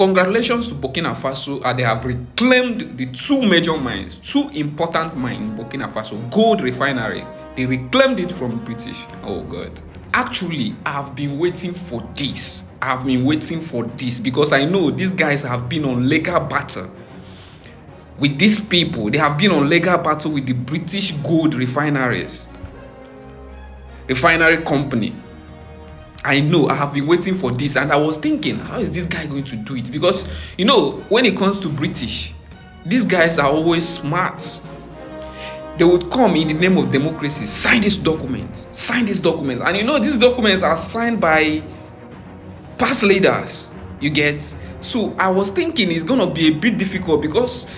congratulations to Burkina Faso, they have reclaimed the two major mines, two important mines in Burkina Faso, gold refinery. They reclaimed it from British. Oh God. Actually, I've been waiting for this. I've been waiting for this because I know these guys have been on legal battle with these people. They have been on legal battle with the British gold refinery company. I know, I have been waiting for this, and I was thinking, how is this guy going to do it? Because, you know, when it comes to British, these guys are always smart. They would come in the name of democracy, sign this document, and you know, these documents are signed by past leaders, you get? So I was thinking it's going to be a bit difficult because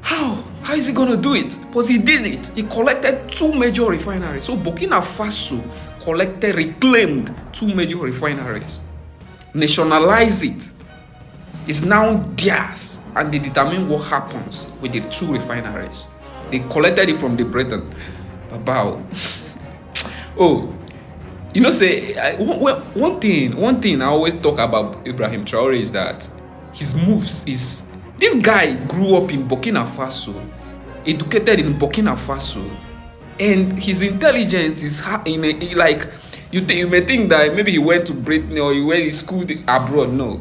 how is he going to do it? But he did it. He collected two major refineries. So Burkina Faso reclaimed two major refineries, nationalized it. It's now theirs, and they determine what happens with the two refineries. They collected it from the Britain. Babao. Oh, you know, say one thing I always talk about Ibrahim Traore is that his moves is, this guy grew up in Burkina Faso, educated in Burkina Faso, and his intelligence is like, you may think that maybe he went to Britain or he schooled abroad. No,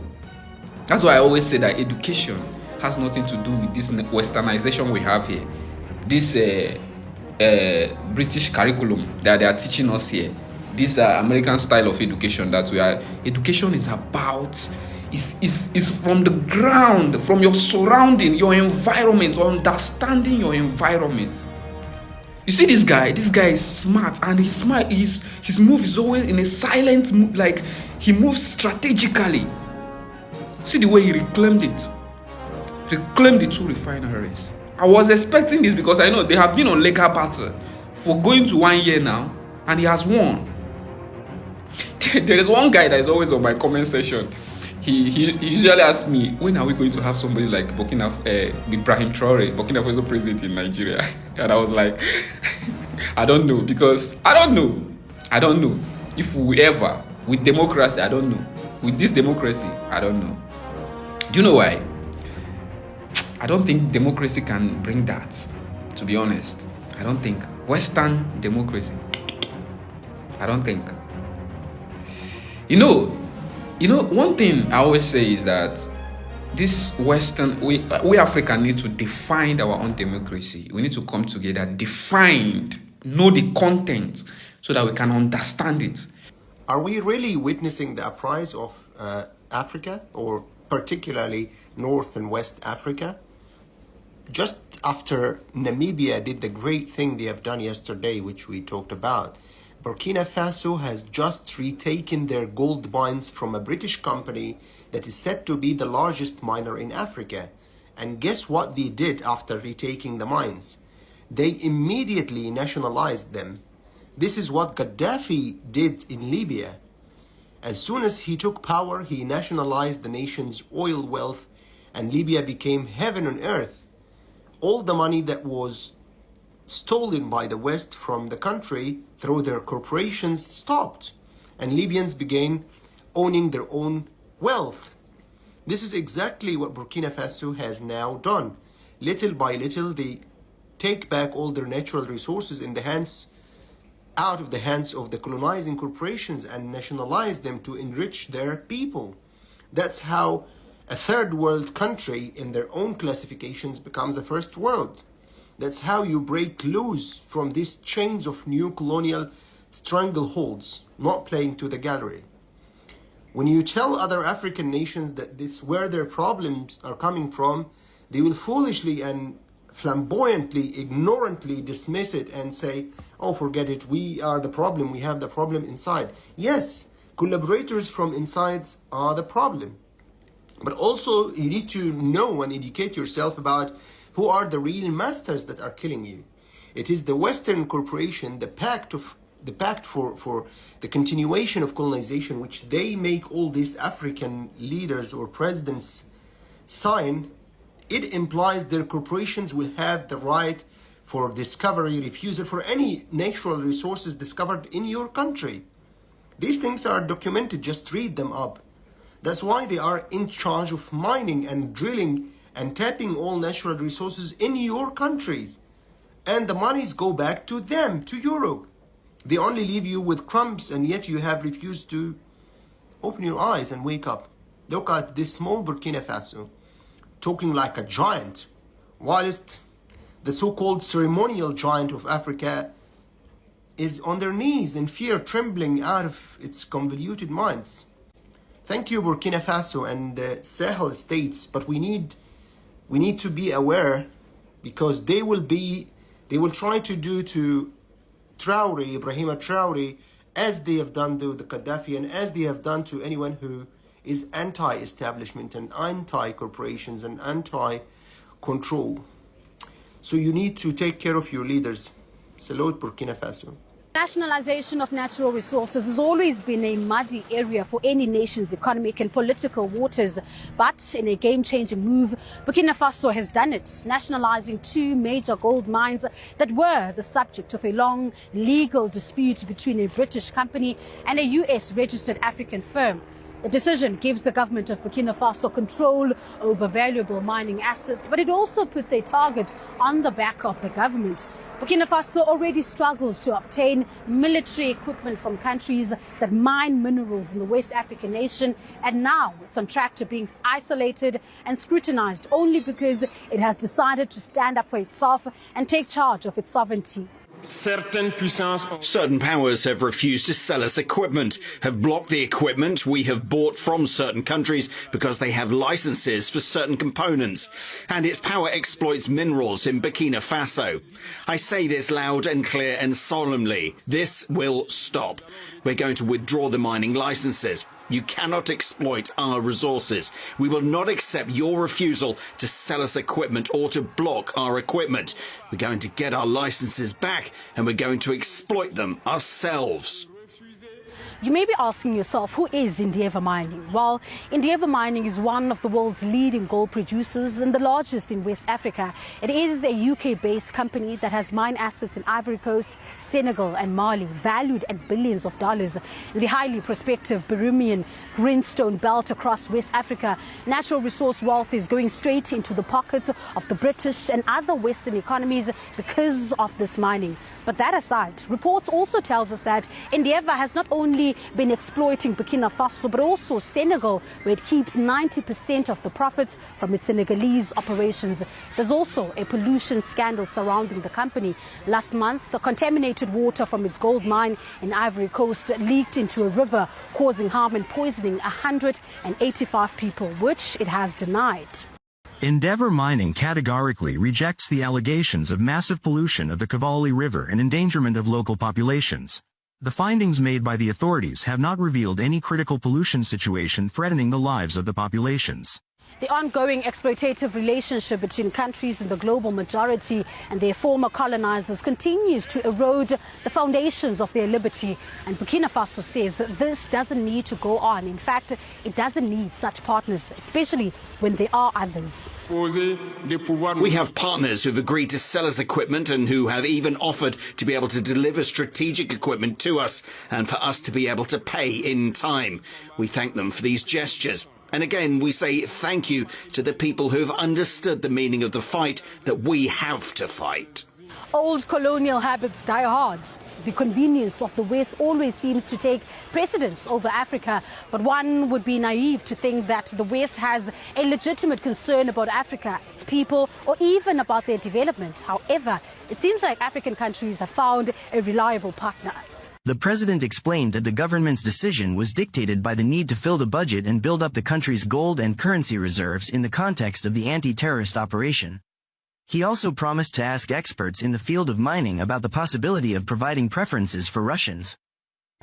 that's why I always say that education has nothing to do with this westernization we have here, this British curriculum that they are teaching us here, this American style of education that we are. Education is about is from the ground, from your surrounding, your environment, understanding your environment. You see, this guy is smart, and his move is always in a silent move, like he moves strategically. See the way he reclaimed the two refineries. I was expecting this because I know they have been on legal battle for going to 1 year now, and he has won. There is one guy that is always on my comment section. He usually asks me, when are we going to have somebody like Ibrahim Traore, Burkina Faso president in Nigeria? And I was like, I don't know, because I don't know if we ever, with democracy, I don't know. With this democracy, I don't know. Do you know why? I don't think democracy can bring that, to be honest. I don't think. Western democracy, I don't think. You know, one thing I always say is that this Western, we Africa need to define our own democracy. We need to come together, know the content so that we can understand it. Are we really witnessing the uprise of Africa, or particularly North and West Africa? Just after Namibia did the great thing they have done yesterday, which we talked about, Burkina Faso has just retaken their gold mines from a British company that is said to be the largest miner in Africa. And guess what they did after retaking the mines? They immediately nationalized them. This is what Gaddafi did in Libya. As soon as he took power, he nationalized the nation's oil wealth, and Libya became heaven on earth. All the money that was stolen by the West from the country through their corporations stopped, and Libyans began owning their own wealth. This is exactly what Burkina Faso has now done. Little by little, they take back all their natural resources out of the hands of the colonizing corporations and nationalize them to enrich their people. That's how a third world country in their own classifications becomes a first world. That's how you break loose from these chains of new colonial strangleholds, not playing to the gallery. When you tell other African nations that this where their problems are coming from, they will foolishly and flamboyantly, ignorantly dismiss it and say, oh, forget it, we are the problem, we have the problem inside. Yes, collaborators from inside are the problem. But also you need to know and educate yourself about who are the real masters that are killing you. It is the Western corporation, the pact for the continuation of colonization, which they make all these African leaders or presidents sign. It implies their corporations will have the right for discovery, refusal for any natural resources discovered in your country. These things are documented, just read them up. That's why they are in charge of mining and drilling and tapping all natural resources in your countries. And the monies go back to them, to Europe. They only leave you with crumbs, and yet you have refused to open your eyes and wake up. Look at this small Burkina Faso, talking like a giant, whilst the so-called ceremonial giant of Africa is on their knees in fear, trembling out of its convoluted minds. Thank you, Burkina Faso and the Sahel states, but we need to be aware, because they will try to do to Traore, Ibrahima Traore, as they have done to the Gaddafi, and as they have done to anyone who is anti-establishment and anti-corporations and anti-control. So you need to take care of your leaders. Salute Burkina Faso. Nationalization of natural resources has always been a muddy area for any nation's economic and political waters. But in a game-changing move, Burkina Faso has done it, nationalizing 2 major gold mines that were the subject of a long legal dispute between a British company and a US-registered African firm. The decision gives the government of Burkina Faso control over valuable mining assets, but it also puts a target on the back of the government. Burkina Faso already struggles to obtain military equipment from countries that mine minerals in the West African nation, and now it's on track to being isolated and scrutinized only because it has decided to stand up for itself and take charge of its sovereignty. Certain powers have refused to sell us equipment, have blocked the equipment we have bought from certain countries because they have licenses for certain components, and its power exploits minerals in Burkina Faso. I say this loud and clear and solemnly. This will stop. We're going to withdraw the mining licenses. You cannot exploit our resources. We will not accept your refusal to sell us equipment or to block our equipment. We're going to get our licenses back, and we're going to exploit them ourselves. You may be asking yourself, who is Endeavour Mining? Well, Endeavour Mining is one of the world's leading gold producers and the largest in West Africa. It is a UK-based company that has mine assets in Ivory Coast, Senegal and Mali, valued at billions of dollars. In the highly prospective Birimian greenstone belt across West Africa, natural resource wealth is going straight into the pockets of the British and other Western economies because of this mining. But that aside, reports also tells us that Endeavour has not only been exploiting Burkina Faso, but also Senegal, where it keeps 90% of the profits from its Senegalese operations. There's also a pollution scandal surrounding the company. Last month, the contaminated water from its gold mine in Ivory Coast leaked into a river, causing harm and poisoning 185 people, which it has denied. Endeavour Mining categorically rejects the allegations of massive pollution of the Cavalli River and endangerment of local populations. The findings made by the authorities have not revealed any critical pollution situation threatening the lives of the populations. The ongoing exploitative relationship between countries in the global majority and their former colonizers continues to erode the foundations of their liberty. And Burkina Faso says that this doesn't need to go on. In fact, it doesn't need such partners, especially when there are others. We have partners who've agreed to sell us equipment and who have even offered to be able to deliver strategic equipment to us and for us to be able to pay in time. We thank them for these gestures. And again, we say thank you to the people who have understood the meaning of the fight that we have to fight. Old colonial habits die hard. The convenience of the West always seems to take precedence over Africa. But one would be naive to think that the West has a legitimate concern about Africa, its people, or even about their development. However, it seems like African countries have found a reliable partner. The president explained that the government's decision was dictated by the need to fill the budget and build up the country's gold and currency reserves in the context of the anti-terrorist operation. He also promised to ask experts in the field of mining about the possibility of providing preferences for Russians.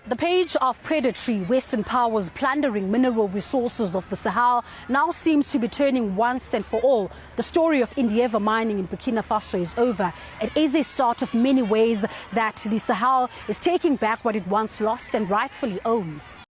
The page of predatory Western powers plundering mineral resources of the Sahel now seems to be turning once and for all. The story of Endeavour Mining in Burkina Faso is over. It is a start of many ways that the Sahel is taking back what it once lost and rightfully owns.